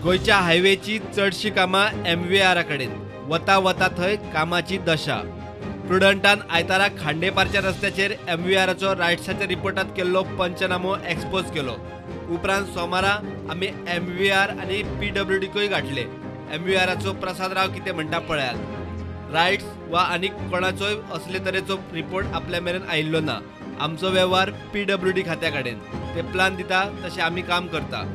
गोयच्या हायवेची चडशी कामां MVR कडेन वता वता थंय कामाची दशा। प्रुडंटान आयतारा खांडेपारच्या रस्त्याचेर MVRचो रायट्साच्या रिपोर्टात केल्लो पंचनामो एक्सपोज केलो। उपरांत सोमारा आमी MVR आनी PWDकूय गाठले। MVRचो प्रसादराव कितें म्हणटा पळयात। रायट्स वा आनी कोणाचोय असले तरेचो रिपोर्ट आपल्या मेरेन आयिल्लो ना। आमचो वेव्हार PWD खात्या कडेन, ते प्लान दिता तशें आमी काम करता।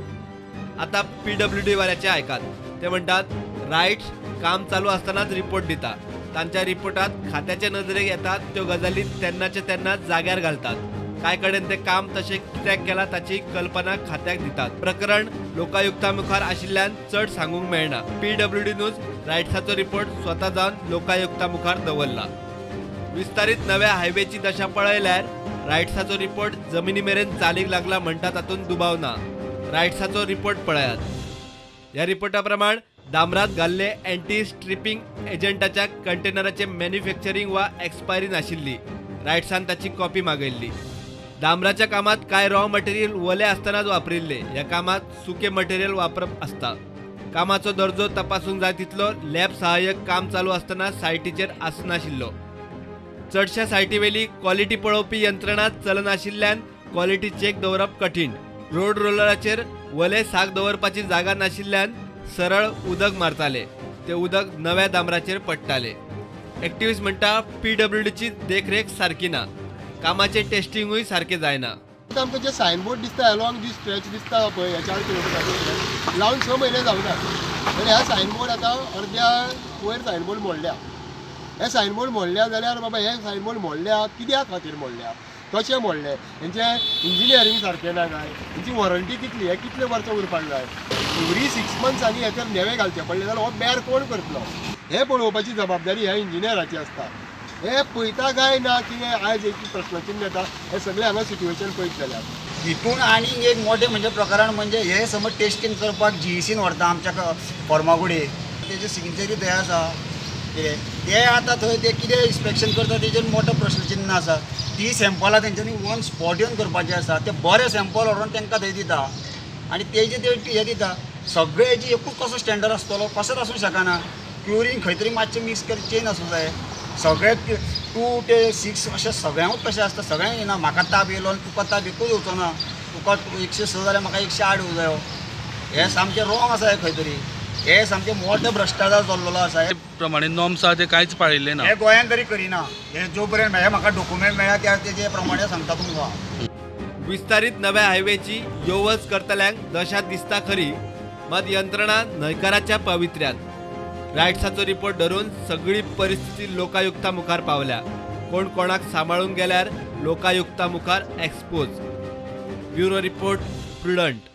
आता PWD वाल्याचे आयकात, ते म्हणटात रायट्स काम चालू असतानाच रिपोर्ट दिता। तांच्या रिपोर्टात खात्याच्या नजरेक येतात त्यो गजाली तेन्नाचे तेन्ना जाग्यार घालतात। काय कडेन ते काम तशें कित्याक केलां ताची कल्पना खात्याक दितात। प्रकरण लोकायुक्ता मुखार आशिल्ल्यान चड सांगूंक मेळना। PWD न्यूज रायट्साचो रिपोर्ट स्वता जावन लोकायुक्ता मुखार दवरला। विस्तारीत नव्या हायवेची दशा पळयल्यार रायट्साचो रिपोर्ट जमिनी मेरेन चालीक लागला म्हणटा तातूंत दुबाव ना। रायट्साचो रिपोर्ट पळयात। ह्या रिपोर्टा प्रमाण डांबरात घाल्ले एंटी स्ट्रिपिंग एजंटाच्या कंटेनराचे मॅन्युफॅक्चरिंग वा एक्सपायरी नाशिल्ली। रायट्सान ताची कॉपी मागयल्ली। डांबराच्या कामात कांय रॉ मटेरियल वले आसतनाच वापरिल्ले। ह्या कामात सुके मटेरियल वापरप आसता। कामाचो दर्जो तपासूंक जाय तितलो लॅब सहाय्यक काम चालू आसतना सायटीचेर आसनाशिल्लो। चडशा सायटीवेली क्वॉलिटी पळोवपी यंत्रणा चलनाशिल्ल्यान क्वॉलिटी चेक दवरप कठीण। रोड रोलराचेर वले साग दवरपाची जागा नाशिल्ल्यान सरळ उदक मारताले, ते उदक नव्या डांबराचेर पडटाले। एक्टिव्हिस्ट म्हणटा PWDची देखरेख सारकी ना, कामाचे टेस्टिंगूय सारके जायना। आमकां जे सायनबोर्ड दिसता अलॉंग दी स्ट्रेच दिसता पळय ह्या 4 किलोमिटर लावन 6 म्हयने जावना, आनी ह्या सायनबोर्ड आतां अर्द्या वयर सायनबोर्ड मोडल्या। हे सायनबोर्ड मोडल्या जाल्यार बाबा हे सायनबोर्ड मोडल्या कित्याक खातीर मोडल्या, कशें मोडले, हेंचें इंजिनियरींग सारकें ना काय, हेंची वॉरंटी कितली, हे कितले वर्सां उरपाक जाय। एवरी 6 मंथ्स आनी हेचेर नेवे घालचे पडले जाल्यार हो बॅर कोण करतलो, हे पळोवपाची जबाबदारी ह्या इंजिनियराची आसता। हे पळयता काय ना की आयज एक प्रश्नचिन्ह येता, हे सगळे हांगा सिट्युएशन पळयत जाल्यार हितून आनी एक मोठे म्हणजे प्रकरण म्हणजे हे समज टेस्टिंग करपाक GECन व्हरता आमच्या फॉर्मागुडी, तेजे सिग्नेचरी थंय आसा, ते आतां थंय ते कितें इन्स्पेक्शन करता तेजेर मोठो प्रश्नचिन्ह आसा। ती सॅम्पलां तेंच्यांनी वन स्पॉट येवन करपाचें आसा, ते बरे सॅम्पल व्हरून तेंकां थंय दिता आनी तेजे ते हे दिता। सगळे हेजी एकूच कसो स्टँडर्ड आसतलो, कसोच आसूंक शकना। क्युरींग खंय तरी मातशें मिक्स कर चेंज आसूंक जाय। सगळे 2 ते 6 अशें सगळ्यांकूच तशें आसता, सगळ्यांक येना। म्हाका ताप येयलो आनी तुका ताप एकूच येवचो ना, तुका 106 जाल्यार म्हाका 108 येवं जायो। हे सामकें रॉंग आसा हे खंय तरी, हे सामकें मोठो भ्रश्टाचार जाल्लो आसा। हे प्रमाणे नॉर्म्स आसा ते कांयच पाळिल्ले ना, हे गोंयान तरी करिना। हे जो पर्यंत हे म्हाका डॉक्युमेंट मेळ्ळा त्या तेजे प्रमाणे सांगता तुमकां। विस्तारीत नव्या हायवेची येवच करतल्यांक दशा दिसता खरी, मात यंत्रणा न्हयकाराच्या पावित्र्यात। रायट्साचो रिपोर्ट धरून सगळी परिस्थिती लोकायुक्ता मुखार पावल्या। कोण कोणाक सांबाळून गेल्यार लोकायुक्ता मुखार एक्सपोज। Bureau report, prudent.